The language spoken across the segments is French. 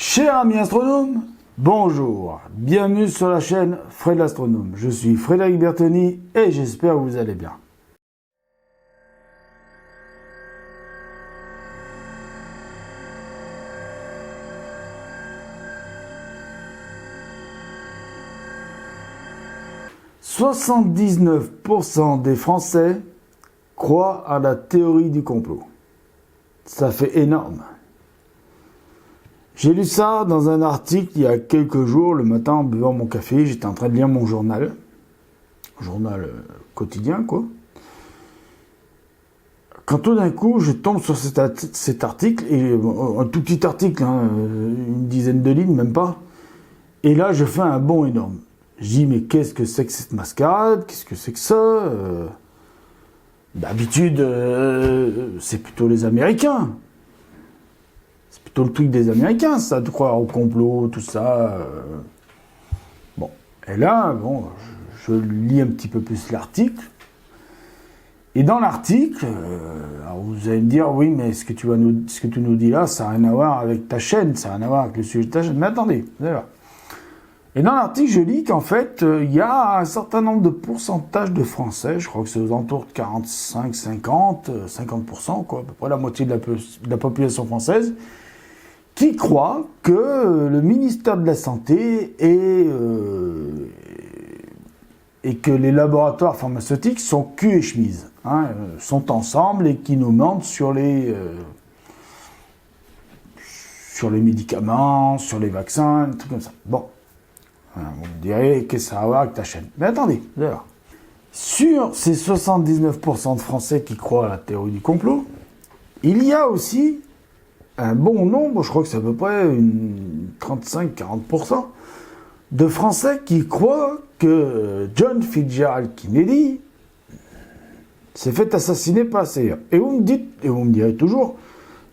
Chers amis astronomes, bonjour, bienvenue sur la chaîne Fred l'Astronome. Je suis Frédéric Bertoni et j'espère que vous allez bien. « 79% des Français croient à la théorie du complot. » Ça fait énorme. J'ai lu ça dans un article il y a quelques jours, le matin en buvant mon café, j'étais en train de lire mon journal quotidien quoi. Quand tout d'un coup je tombe sur cet article, et un tout petit article, une dizaine de lignes, même pas, et là je fais un bond énorme. Je dis mais qu'est-ce que c'est que cette mascarade, qu'est-ce que c'est que ça D'habitude c'est plutôt les Américains. C'est plutôt le truc des Américains, ça, de croire au complot, tout ça. Bon. Et là, bon, je lis un petit peu plus l'article. Et dans l'article, alors vous allez me dire, oui, mais ce que tu nous dis là, ça n'a rien à voir avec ta chaîne, ça n'a rien à voir avec le sujet de ta chaîne. Mais attendez, vous allez voir. Et dans l'article, je lis qu'en fait, il y a un certain nombre de pourcentages de Français, je crois que c'est aux alentours de 45, 50, 50%, quoi, à peu près la moitié de la population française, qui croient que le ministère de la Santé et que les laboratoires pharmaceutiques sont cul et chemise, sont ensemble et qui nous mentent sur les médicaments, sur les vaccins, des trucs comme ça. Bon, vous me direz, qu'est-ce que ça a à voir avec ta chaîne? Mais attendez, vous allez voir. Sur ces 79% de Français qui croient à la théorie du complot, il y a aussi un bon nombre, je crois que c'est à peu près 35-40% de Français qui croient que John Fitzgerald Kennedy s'est fait assassiner par la CIA. Et vous me direz toujours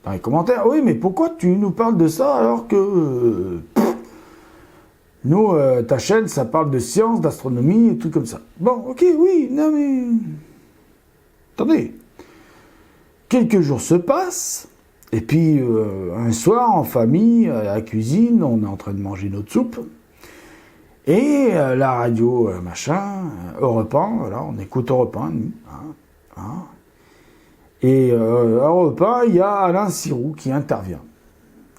dans les commentaires, oui, mais pourquoi tu nous parles de ça alors que nous, ta chaîne, ça parle de science, d'astronomie et tout comme ça. Bon, ok, oui, non mais... Attendez. Quelques jours se passent. Et puis, un soir, en famille, à la cuisine, on est en train de manger notre soupe. Et la radio, Europe 1, voilà, on écoute Europe 1, nous. Et à Europe 1, il y a Alain Sirou qui intervient.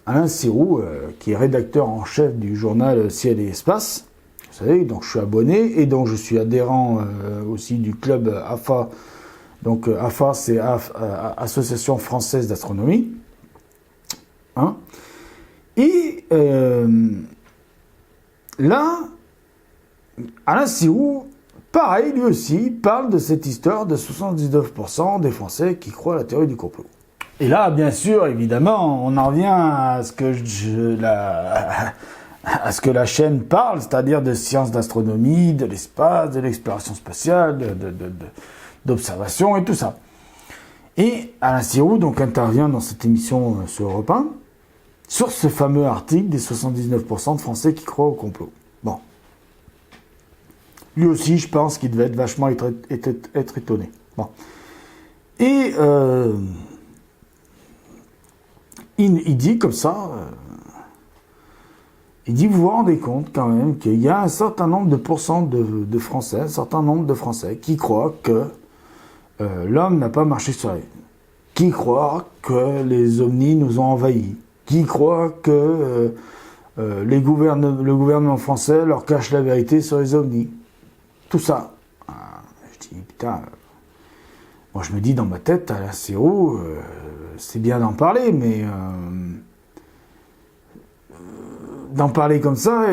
Alain Sirou, qui est rédacteur en chef du journal Ciel et Espace. Vous savez, donc je suis abonné et donc je suis adhérent aussi du club AFA. Donc AFA, c'est Association Française d'Astronomie. Et là, Alain Sirou, pareil, lui aussi, parle de cette histoire de 79% des Français qui croient à la théorie du complot. Et là, bien sûr, évidemment, on en revient à ce que la chaîne parle, c'est-à-dire de sciences d'astronomie, de l'espace, de l'exploration spatiale, d'observation et tout ça. Et Alain Sirou donc intervient dans cette émission sur Europe 1 sur ce fameux article des 79% de Français qui croient au complot. Bon. Lui aussi, je pense qu'il devait être vachement être étonné. Bon. Et il dit comme ça, il dit, vous vous rendez compte quand même qu'il y a un certain nombre de pourcents de Français, un certain nombre de Français qui croient que l'homme n'a pas marché sur la Lune, qui croient que les ovnis nous ont envahis, qui croient que le gouvernement français leur cache la vérité sur les ovnis. Tout ça. Je dis, putain, moi je me dis dans ma tête, Alain Sirou, c'est bien d'en parler, mais d'en parler comme ça,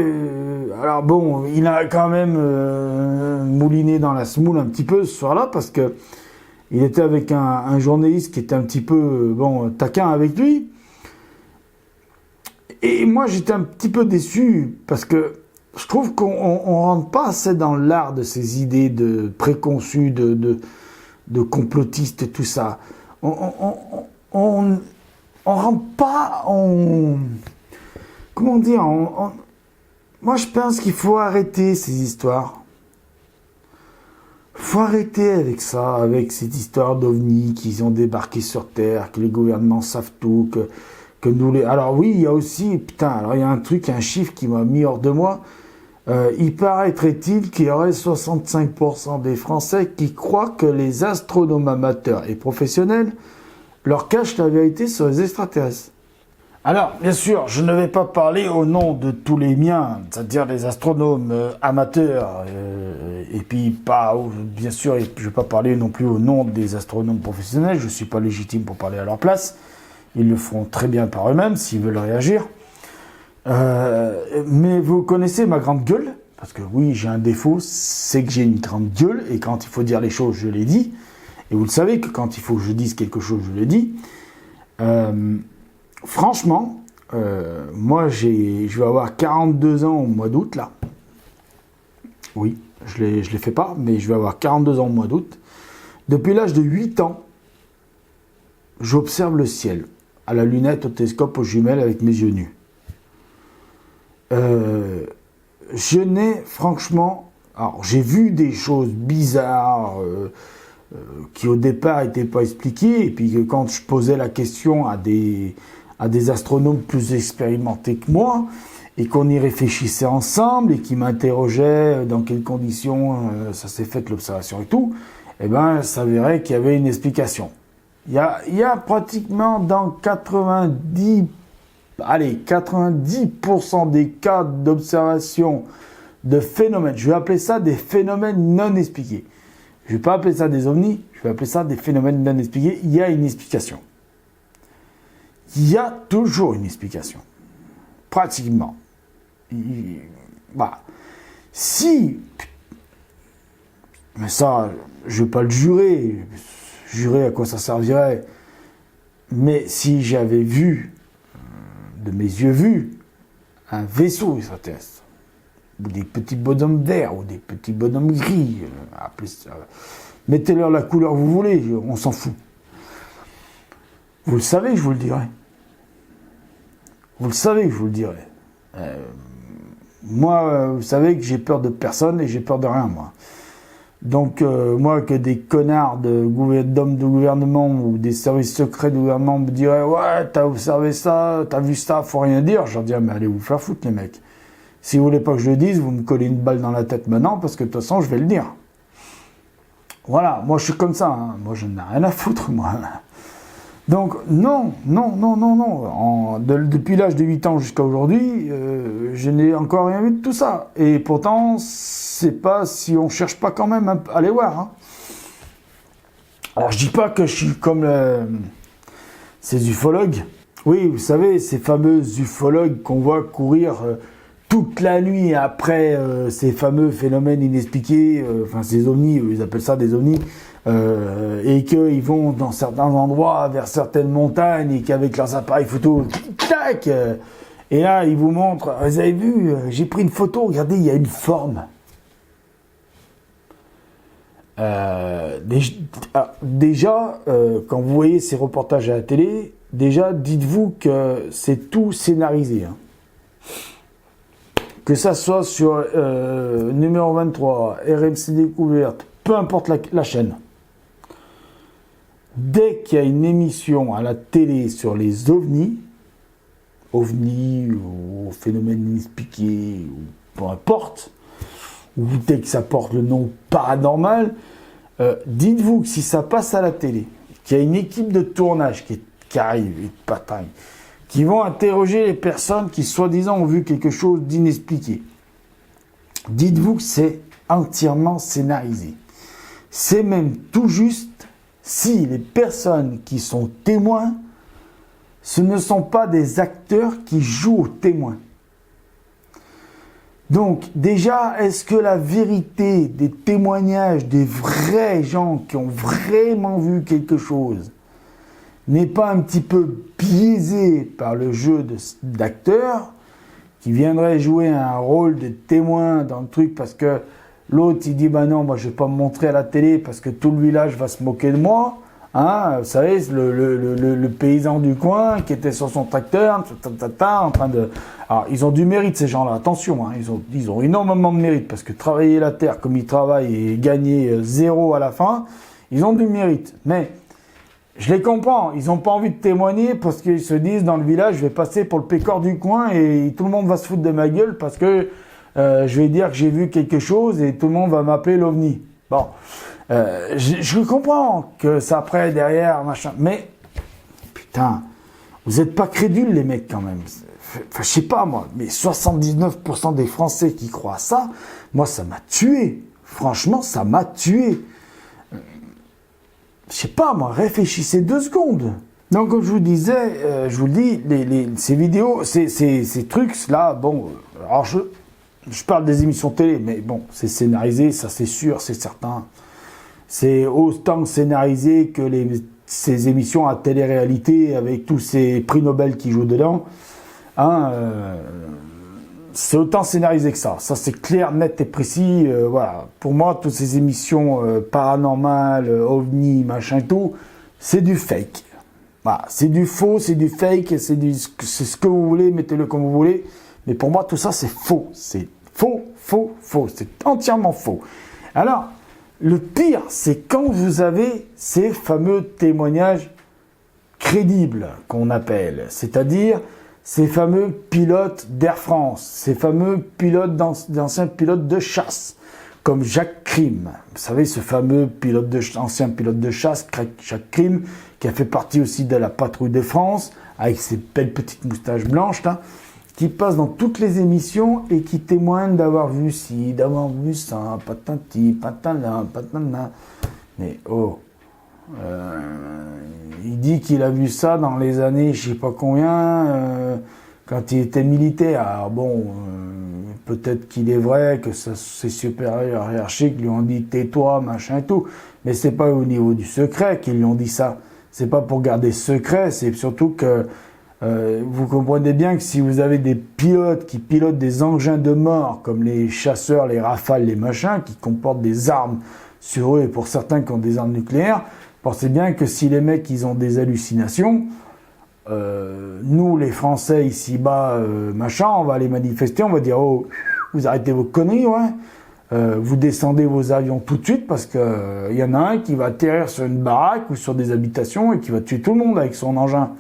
alors bon, il a quand même mouliné dans la semoule un petit peu ce soir-là, parce que il était avec un journaliste qui était un petit peu, taquin avec lui. Et moi, j'étais un petit peu déçu, parce que je trouve qu'on rentre pas assez dans l'art de ces idées de préconçues, de complotistes et tout ça. On rentre pas, comment dire, moi je pense qu'il faut arrêter ces histoires. Faut arrêter avec ça, avec cette histoire d'ovnis qui ont débarqué sur Terre, que les gouvernements savent tout, que nous les... Alors oui, il y a aussi, putain, alors il y a un truc, un chiffre qui m'a mis hors de moi. Il paraîtrait-il qu'il y aurait 65% des Français qui croient que les astronomes amateurs et professionnels leur cachent la vérité sur les extraterrestres. Alors, bien sûr, je ne vais pas parler au nom de tous les miens, c'est-à-dire les astronomes amateurs, et puis pas, bien sûr, je ne vais pas parler non plus au nom des astronomes professionnels, je ne suis pas légitime pour parler à leur place, ils le feront très bien par eux-mêmes s'ils veulent réagir. Mais vous connaissez ma grande gueule, parce que oui, j'ai un défaut, c'est que j'ai une grande gueule, et quand il faut dire les choses, je les dis, et vous le savez que quand il faut que je dise quelque chose, je le dis. Franchement, moi je vais avoir 42 ans au mois d'août là. Oui, je les fais pas, mais je vais avoir 42 ans au mois d'août. Depuis l'âge de 8 ans, j'observe le ciel, à la lunette, au télescope, aux jumelles, avec mes yeux nus. Je n'ai franchement... Alors j'ai vu des choses bizarres... qui au départ n'étaient pas expliquées, et puis que quand je posais la question à des astronomes plus expérimentés que moi, et qu'on y réfléchissait ensemble, et qui m'interrogeaient dans quelles conditions ça s'est fait l'observation et tout, eh ben, ça verrait qu'il y avait une explication. Il y a pratiquement dans 90% des cas d'observation de phénomènes, je vais appeler ça des phénomènes non expliqués. Je ne vais pas appeler ça des ovnis, je vais appeler ça des phénomènes non expliqués. Il y a une explication. Il y a toujours une explication. Pratiquement. Voilà. Si, mais ça, je ne vais pas le jurer. Jurer à quoi ça servirait. Mais si j'avais vu, de mes yeux vus, un vaisseau extraterrestre, ou des petits bonhommes verts, ou des petits bonhommes gris, mettez-leur la couleur que vous voulez, on s'en fout. Vous le savez, je vous le dirai. Vous le savez que je vous le dirai. Moi, vous savez que j'ai peur de personne et j'ai peur de rien, moi. Donc, moi, que des connards d'hommes de gouvernement ou des services secrets de gouvernement me diraient « Ouais, t'as observé ça, t'as vu ça, faut rien dire », je leur dirais « Mais allez vous faire foutre, les mecs. Si vous voulez pas que je le dise, vous me collez une balle dans la tête maintenant, parce que de toute façon, je vais le dire. » Voilà, moi, je suis comme ça. Hein. Moi, je n'ai rien à foutre, moi. Donc, non. Depuis l'âge de 8 ans jusqu'à aujourd'hui, je n'ai encore rien vu de tout ça. Et pourtant, c'est pas si on cherche pas quand même à aller voir. Hein. Alors, je dis pas que je suis comme ces ufologues. Oui, vous savez, ces fameux ufologues qu'on voit courir toute la nuit après ces fameux phénomènes inexpliqués, enfin ces ovnis, ils appellent ça des ovnis, et qu'ils vont dans certains endroits, vers certaines montagnes, et qu'avec leurs appareils photo, tac, et là ils vous montrent, vous avez vu, j'ai pris une photo, regardez, il y a une forme. Déjà, quand vous voyez ces reportages à la télé, déjà dites-vous que c'est tout scénarisé. Hein. Que ça soit sur numéro 23, RMC Découverte, peu importe la chaîne. Dès qu'il y a une émission à la télé sur les ovnis ou phénomènes inexpliqués, ou peu importe, ou dès que ça porte le nom paranormal, dites-vous que si ça passe à la télé, qu'il y a une équipe de tournage qui arrive, et de pataille, qui vont interroger les personnes qui, soi-disant, ont vu quelque chose d'inexpliqué. Dites-vous que c'est entièrement scénarisé. C'est même tout juste si les personnes qui sont témoins, ce ne sont pas des acteurs qui jouent aux témoins. Donc, déjà, est-ce que la vérité des témoignages des vrais gens qui ont vraiment vu quelque chose n'est pas un petit peu biaisé par le jeu d'acteurs qui viendraient jouer un rôle de témoin dans le truc parce que l'autre il dit bah non, moi je vais pas me montrer à la télé parce que tout le village va se moquer de moi, hein, vous savez, le paysan du coin qui était sur son tracteur, en train de... Alors ils ont du mérite ces gens-là, attention, hein, ils ont énormément de mérite parce que travailler la terre comme ils travaillent et gagner 0 à la fin, ils ont du mérite, mais Je les comprends, ils n'ont pas envie de témoigner parce qu'ils se disent dans le village, je vais passer pour le pécor du coin et tout le monde va se foutre de ma gueule parce que je vais dire que j'ai vu quelque chose et tout le monde va m'appeler l'OVNI. Bon, je comprends que ça après derrière, machin, mais putain, vous n'êtes pas crédules les mecs quand même. Enfin, je sais pas moi, mais 79% des Français qui croient à ça, moi ça m'a tué. Franchement, ça m'a tué. Je sais pas moi, réfléchissez 2 secondes. Donc comme je vous disais, je vous le dis, ces vidéos, ces trucs là, bon, alors je parle des émissions télé, mais bon, c'est scénarisé, ça c'est sûr, c'est certain. C'est autant scénarisé que ces émissions à télé-réalité avec tous ces prix Nobel qui jouent dedans. Hein, c'est autant scénarisé que ça. Ça c'est clair, net et précis. Voilà. Pour moi, toutes ces émissions paranormales, ovni, machin et tout, c'est du fake. Voilà. C'est du faux, c'est du fake, c'est ce que vous voulez, mettez-le comme vous voulez. Mais pour moi, tout ça c'est faux. C'est faux, faux, faux. C'est entièrement faux. Alors, le pire, c'est quand vous avez ces fameux témoignages crédibles qu'on appelle, c'est-à-dire ces fameux pilotes d'Air France, ces fameux pilotes d'anciens pilotes de chasse, comme Jacques Crime. Vous savez, ce fameux ancien pilote de chasse, Jacques Crime, qui a fait partie aussi de la patrouille de France, avec ses belles petites moustaches blanches, là, qui passe dans toutes les émissions et qui témoigne d'avoir vu ci, d'avoir vu ça, patati, patala, patana. Mais oh, il dit qu'il a vu ça dans les années, je sais pas combien, quand il était militaire. Alors bon, peut-être qu'il est vrai que ses supérieurs hiérarchiques lui ont dit tais-toi, machin et tout, mais c'est pas au niveau du secret qu'ils lui ont dit ça. C'est pas pour garder secret, c'est surtout que vous comprenez bien que si vous avez des pilotes qui pilotent des engins de mort, comme les chasseurs, les rafales, les machins, qui comportent des armes sur eux, et pour certains qui ont des armes nucléaires, pensez bien que si les mecs, ils ont des hallucinations, nous, les Français, ici-bas, machin, on va aller manifester, on va dire, oh, vous arrêtez vos conneries, ouais. Vous descendez vos avions tout de suite, parce que y en a un qui va atterrir sur une baraque ou sur des habitations et qui va tuer tout le monde avec son engin.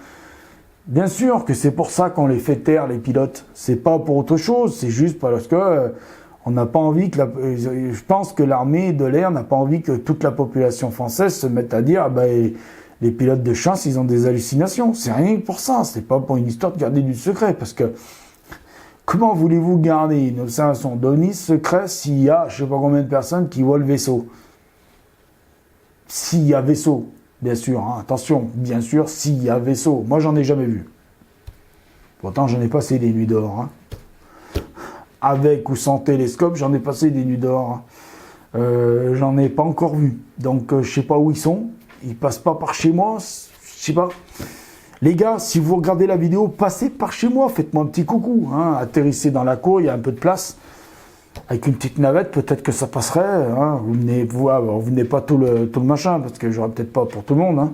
Bien sûr que c'est pour ça qu'on les fait taire, les pilotes. C'est pas pour autre chose, c'est juste parce que on n'a pas envie que je pense que l'armée de l'air n'a pas envie que toute la population française se mette à dire, ah ben, les pilotes de chasse, ils ont des hallucinations. C'est rien que pour ça, c'est pas pour une histoire de garder du secret, parce que comment voulez-vous garder une observation d'OVNI secret s'il y a, je sais pas combien de personnes qui voient le vaisseau? S'il y a vaisseau. Bien sûr, hein, attention, bien sûr, s'il y a vaisseau. Moi, j'en ai jamais vu. Pourtant, j'en ai passé des nuits dehors. Hein. Avec ou sans télescope, j'en ai passé des nuits dehors. Hein. J'en ai pas encore vu. Donc, je sais pas où ils sont. Ils passent pas par chez moi. Je sais pas. Les gars, si vous regardez la vidéo, passez par chez moi. Faites-moi un petit coucou. Hein. Atterrissez dans la cour, il y a un peu de place. Avec une petite navette, peut-être que ça passerait. Hein. Vous venez pas tout le machin, parce que j'aurai peut-être pas pour tout le monde. Hein.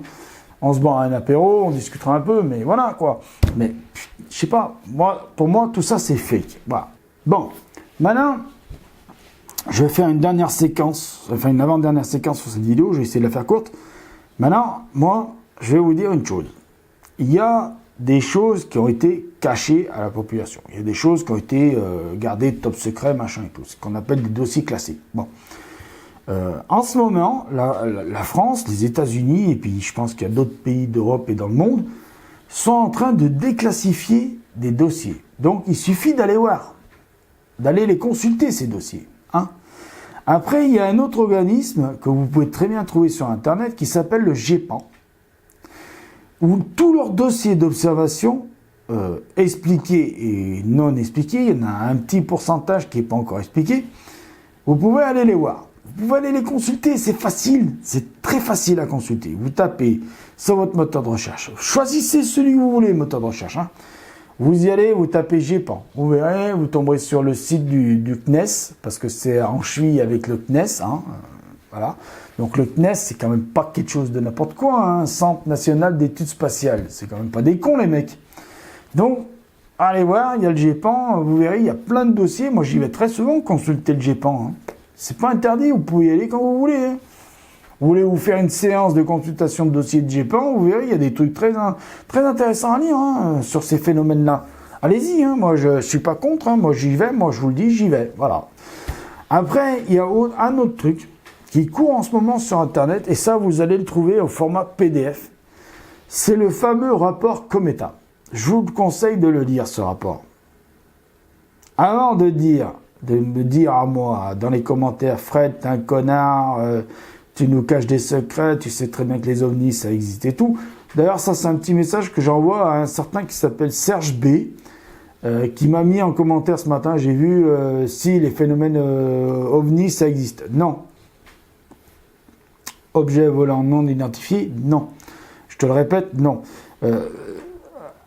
On se boit un apéro, on discutera un peu, mais voilà quoi. Mais je sais pas, pour moi, tout ça c'est fake. Voilà. Bon, maintenant, je vais faire une dernière séquence, enfin une avant-dernière séquence sur cette vidéo, je vais essayer de la faire courte. Maintenant, moi, je vais vous dire une chose. Il y a des choses qui ont été cachées à la population. Il y a des choses qui ont été gardées top secret, machin et tout. Ce qu'on appelle des dossiers classés. Bon. En ce moment, la France, les États-Unis, et puis je pense qu'il y a d'autres pays d'Europe et dans le monde, sont en train de déclassifier des dossiers. Donc, il suffit d'aller voir, d'aller les consulter, ces dossiers. Hein. Après, il y a un autre organisme que vous pouvez très bien trouver sur Internet qui s'appelle le GEPAN, où tous leurs dossiers d'observation expliqués et non expliqués, il y en a un petit pourcentage qui n'est pas encore expliqué, vous pouvez aller les voir. Vous pouvez aller les consulter, c'est facile, c'est très facile à consulter. Vous tapez sur votre moteur de recherche, choisissez celui que vous voulez, moteur de recherche. Hein. Vous y allez, vous tapez GEPAN. Vous verrez, vous tomberez sur le site du CNES, parce que c'est en cheville avec le CNES. Hein, voilà. Donc le CNES, c'est quand même pas quelque chose de n'importe quoi, hein, Centre National d'Études Spatiales. C'est quand même pas des cons, les mecs. Donc, allez voir, il y a le GEPAN, vous verrez, il y a plein de dossiers. Moi, j'y vais très souvent consulter le GEPAN. Hein. C'est pas interdit, vous pouvez y aller quand vous voulez. Hein. Vous voulez vous faire une séance de consultation de dossier de GEPAN, vous verrez, il y a des trucs très intéressants à lire sur ces phénomènes-là. Allez-y, moi je suis pas contre, moi j'y vais, moi je vous le dis, j'y vais. Voilà. Après, il y a un autre truc qui court en ce moment sur Internet, et ça vous allez le trouver au format PDF. C'est le fameux rapport Cometa. Je vous conseille de le lire, ce rapport. Avant de me dire à moi dans les commentaires, Fred, t'es un connard, tu nous caches des secrets, tu sais très bien que les ovnis, ça existe et tout. D'ailleurs, ça, c'est un petit message que j'envoie à un certain qui s'appelle Serge B, qui m'a mis en commentaire ce matin, j'ai vu si les phénomènes ovnis, ça existe. Non. Objet volant non identifié, non. Je te le répète, non.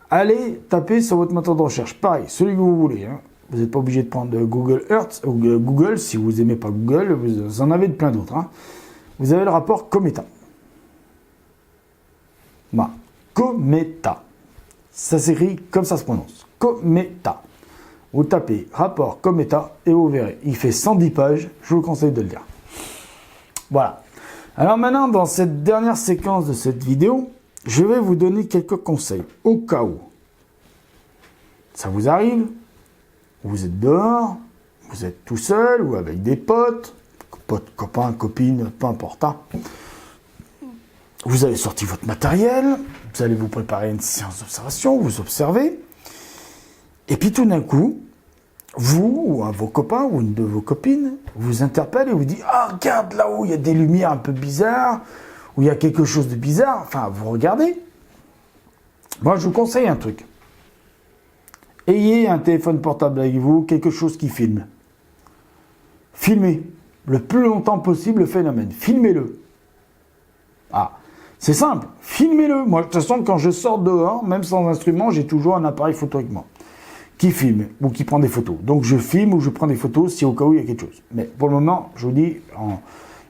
Allez taper sur votre moteur de recherche. Pareil, celui que vous voulez. Vous n'êtes pas obligé de prendre Google Earth ou Google, si vous n'aimez pas Google, vous en avez de plein d'autres. Vous avez le rapport Cometa. Voilà. Cometa. Ça s'écrit comme ça se prononce. Cometa. Vous tapez rapport Cometa et vous verrez. Il fait 110 pages, je vous conseille de le lire. Voilà. Alors maintenant, dans cette dernière séquence de cette vidéo, je vais vous donner quelques conseils. Au cas où ça vous arrive, vous êtes dehors, vous êtes tout seul ou avec des potes, copains, copines, peu importe. Vous avez sorti votre matériel, vous allez vous préparer une séance d'observation, vous observez, et puis tout d'un coup, vous ou un de vos copains ou une de vos copines vous interpelle et vous dit « Ah, regarde là-haut, il y a des lumières un peu bizarres, ou il y a quelque chose de bizarre. » Enfin, vous regardez. Moi, je vous conseille un truc. Ayez un téléphone portable avec vous, quelque chose qui filme. Filmez le plus longtemps possible le phénomène. Filmez-le. Ah, c'est simple. Filmez-le. Moi, de toute façon, quand je sors dehors, même sans instrument, j'ai toujours un appareil photo avec moi qui filme ou qui prend des photos. Donc, je filme ou je prends des photos si au cas où il y a quelque chose. Mais pour le moment, je vous dis,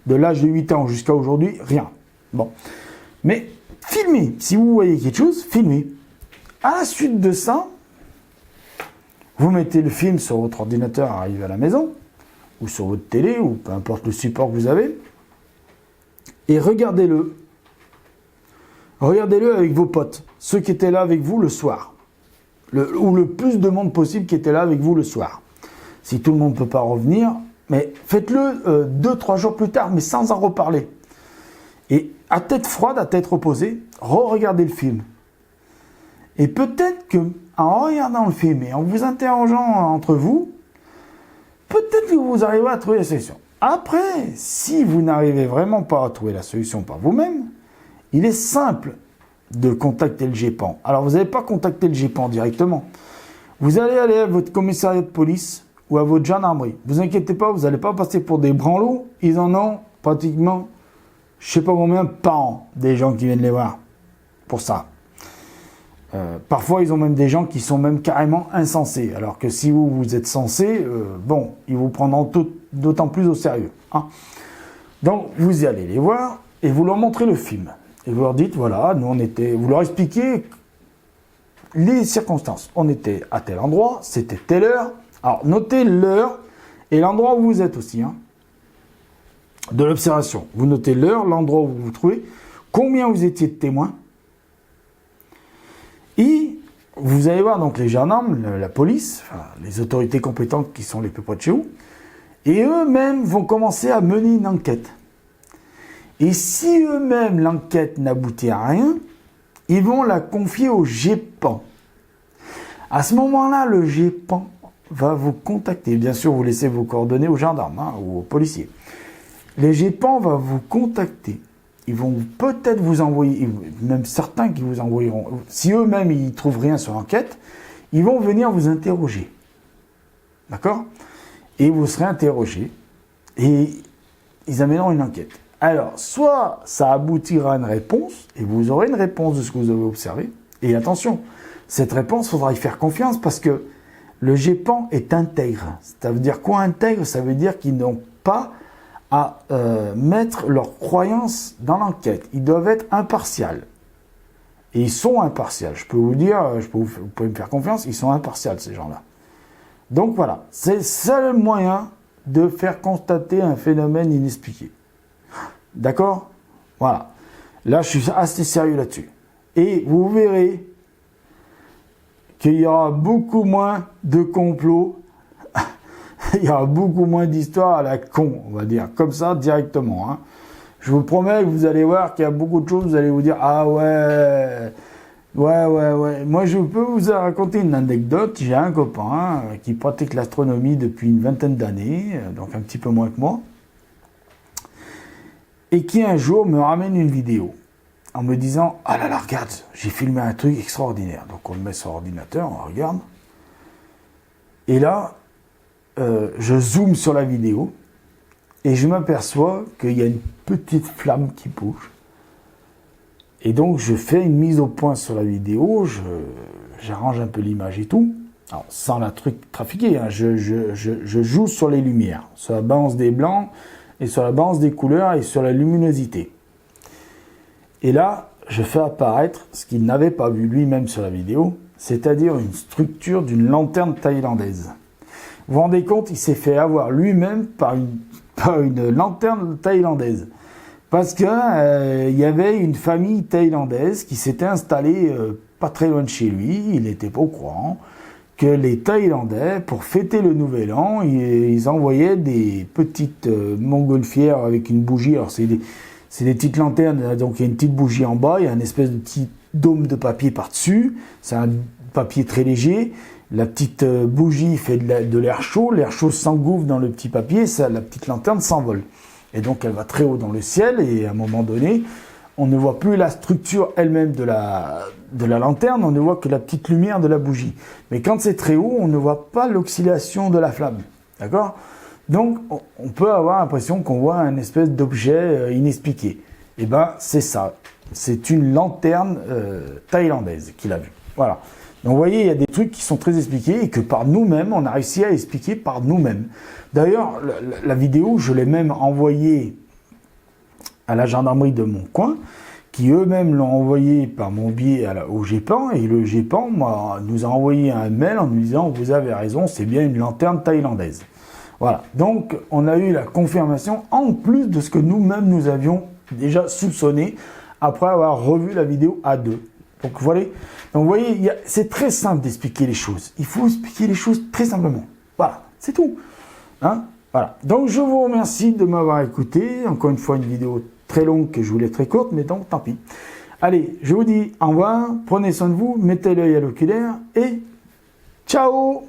de l'âge de 8 ans jusqu'à aujourd'hui, rien. Bon. Mais filmez. Si vous voyez quelque chose, filmez. À la suite de ça, vous mettez le film sur votre ordinateur arrivé à la maison, ou sur votre télé, ou peu importe le support que vous avez, et regardez-le. Regardez-le avec vos potes, ceux qui étaient là avec vous le soir, ou le plus de monde possible qui était là avec vous le soir. Si tout le monde ne peut pas revenir, mais faites-le 2-3 jours plus tard, mais sans en reparler. Et à tête froide, à tête reposée, re-regardez le film. Et peut-être que, en regardant le film et en vous interrogeant entre vous, peut-être que vous arriverez à trouver la solution. Après, si vous n'arrivez vraiment pas à trouver la solution par vous-même, il est simple de contacter le GEPAN. Alors, vous n'allez pas contacter le GEPAN directement. Vous allez aller à votre commissariat de police ou à votre gendarmerie. Vous inquiétez pas, vous n'allez pas passer pour des branlots. Ils en ont pratiquement, je ne sais pas combien par an, des gens qui viennent les voir pour ça. Parfois, ils ont même des gens qui sont même carrément insensés. Alors que si vous êtes censé, bon, ils vous prendront d'autant plus au sérieux. Donc, vous y allez les voir et vous leur montrez le film. Et vous leur dites, voilà, nous on était... Vous leur expliquez les circonstances. On était à tel endroit, c'était telle heure. Alors, notez l'heure et l'endroit où vous êtes aussi, de l'observation. Vous notez l'heure, l'endroit où vous vous trouvez, combien vous étiez de témoins. Et vous allez voir donc les gendarmes, la police, enfin, les autorités compétentes qui sont les plus près de chez vous, et eux-mêmes vont commencer à mener une enquête. Et si eux-mêmes l'enquête n'aboutit à rien, ils vont la confier au GEPAN. À ce moment-là, le GEPAN va vous contacter. Bien sûr, vous laissez vos coordonnées aux gendarmes ou aux policiers. Le GEPAN va vous contacter. Ils vont peut-être vous envoyer, même certains qui vous envoyeront, si eux-mêmes ils ne trouvent rien sur l'enquête, ils vont venir vous interroger. D'accord? Et vous serez interrogé et ils amèneront une enquête. Alors, soit ça aboutira à une réponse et vous aurez une réponse de ce que vous avez observé. Et attention, cette réponse, il faudra y faire confiance parce que le GEPAN est intègre. Ça veut dire quoi intègre? Ça veut dire qu'ils n'ont pas à mettre leurs croyances dans l'enquête. Ils doivent être impartials. Et ils sont impartials. Je peux vous dire, vous pouvez me faire confiance, ils sont impartials, ces gens-là. Donc voilà, c'est le seul moyen de faire constater un phénomène inexpliqué. D'accord? Voilà. Là, je suis assez sérieux là-dessus. Et vous verrez qu'il y aura beaucoup moins de complots, il y aura beaucoup moins d'histoires à la con, on va dire, comme ça, directement. Hein. Je vous promets que vous allez voir qu'il y a beaucoup de choses, vous allez vous dire, ah ouais, ouais. Moi, je peux vous raconter une anecdote. J'ai un copain qui pratique l'astronomie depuis une vingtaine d'années, donc un petit peu moins que moi, et qui un jour me ramène une vidéo en me disant, ah là là, regarde, j'ai filmé un truc extraordinaire. Donc on le met sur l'ordinateur, on regarde. Et là, je zoome sur la vidéo et je m'aperçois qu'il y a une petite flamme qui bouge. Et donc je fais une mise au point sur la vidéo, j'arrange un peu l'image et tout. Alors sans la truc trafiquer, hein, je joue sur les lumières, sur la balance des blancs et sur la balance des couleurs et sur la luminosité. Et là, je fais apparaître ce qu'il n'avait pas vu lui-même sur la vidéo, c'est-à-dire une structure d'une lanterne thaïlandaise. Vous vous rendez compte, il s'est fait avoir lui-même par une lanterne thaïlandaise. Parce que y avait une famille thaïlandaise qui s'était installée pas très loin de chez lui, il n'était pas au courant, que les Thaïlandais, pour fêter le Nouvel An, ils envoyaient des petites montgolfières avec une bougie. Alors c'est des petites lanternes, donc il y a une petite bougie en bas, il y a une espèce de petit dôme de papier par-dessus, c'est un papier très léger, la petite bougie fait de l'air chaud s'engouffre dans le petit papier, la petite lanterne s'envole. Et donc elle va très haut dans le ciel, et à un moment donné, on ne voit plus la structure elle-même de la lanterne, on ne voit que la petite lumière de la bougie. Mais quand c'est très haut, on ne voit pas l'oscillation de la flamme, d'accord ? Donc, on peut avoir l'impression qu'on voit un espèce d'objet inexpliqué. Eh bien, c'est ça. C'est une lanterne thaïlandaise qu'il a vue. Voilà. Donc, vous voyez, il y a des trucs qui sont très expliqués et que par nous-mêmes, on a réussi à expliquer par nous-mêmes. D'ailleurs, la vidéo, je l'ai même envoyée à la gendarmerie de mon coin, qui eux-mêmes l'ont envoyé par mon biais au GEPAN, et le GEPAN nous a envoyé un mail en nous disant « Vous avez raison, c'est bien une lanterne thaïlandaise ». Voilà, donc on a eu la confirmation en plus de ce que nous-mêmes nous avions déjà soupçonné après avoir revu la vidéo à deux. Donc voilà, donc, vous voyez, c'est très simple d'expliquer les choses. Il faut expliquer les choses très simplement. Voilà, c'est tout. Hein, voilà. Donc je vous remercie de m'avoir écouté. Encore une fois, une vidéo très longue que je voulais très courte, mais donc tant pis. Allez, je vous dis au revoir, prenez soin de vous, mettez l'œil à l'oculaire et ciao!